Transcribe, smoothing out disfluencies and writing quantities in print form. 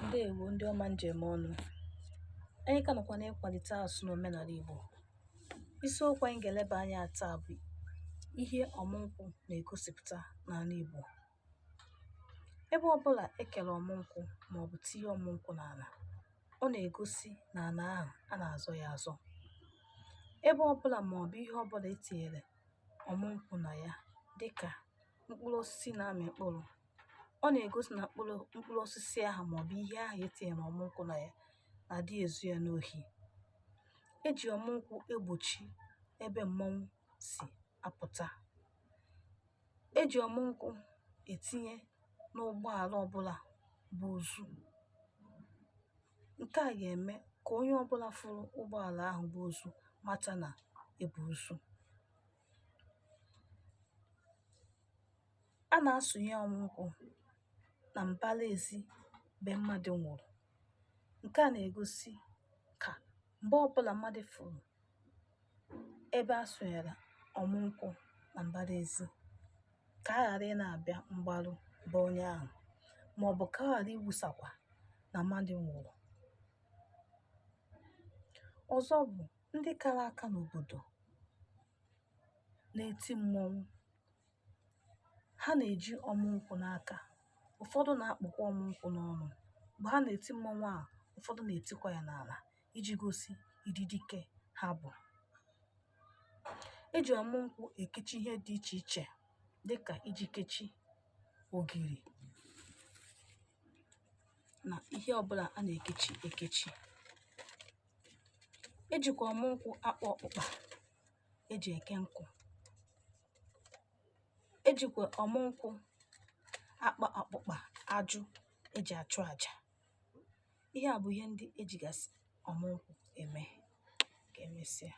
Ndewo ndị ọma njem ọnụ. Anyị ka nọkwa n'ịkwalite asụsụ na omenala Igbo. Isiokwu anyị ga-eleba anya taa bụ ihe ọmụnkwụ na-egosipụta n'ala Igbo. Ebe ọbụla ekele ọmụnkwụ maọbụ tinye ọmụnkwụ n'ala, ọ na-egosi na ala ahụ a na-azọ ya azọ. Ebe ọbụla maọbụ ihe ọbụla etinyere ọmụnkwụ na ya, dịka mkpụrụ osisi na-amị mkpụrụ, ọ na-egosi na mkpụrụ osisi ahụ maọbụ ihe ahụ etinyere ọmụnkwụ na ya na-adị ezu ya n'ohi. Eji ọmụnkwụ egbochi ebe mmọnwụ si apụta. Eji ọmụnkwụ etinye n'ụgbọala ọbụla bụ ozu. Nke a ga-eme ka onye ọbụla fụrụ ụgbọala ahụ bụ ozu mata na ebu ozu. A na-asụnye ọmụnkwụ na mbara ezi be mmadụ nwụrụ. Nke a na-egosi ka mgbe ọbụla mmadụ fụrụ ebe a sụnyere ọmụnkwụ na mbara ezi, ka a ghara ị na-abịa mgbarụ be onye ahụ, maọbụ ka a ghara iwusakwa na mmadụ nwụrụ. Ọzọ bụ ndị kara aka n'obodo na-eti mmọnwụ. Ha na-eji ọmụnkwụ n'aka, ụfọdụ na-akpụkwa ọmụnkwụ n'ọnụ. Mgbe ha na-eti mmọnwụ a, ụfọdụ na-etikwa ya n'ala iji gosi ịdị dike ha bụ. Eji ọmụnkwụ ekechi ihe dị iche iche dịka iji kechi ogiri na ihe ọbụla a na-ekechi ekechi. Ejikwa ọmụnkwụ akpa ọkpụkpa eji eke nkụ. Ejikwa ọmụnkwụ akpa ọkpụkpa ajụ eji achụ aja. Ihe a bụ ihe ndị ejigasị ọmụnkwụ eme. Ka emesịa.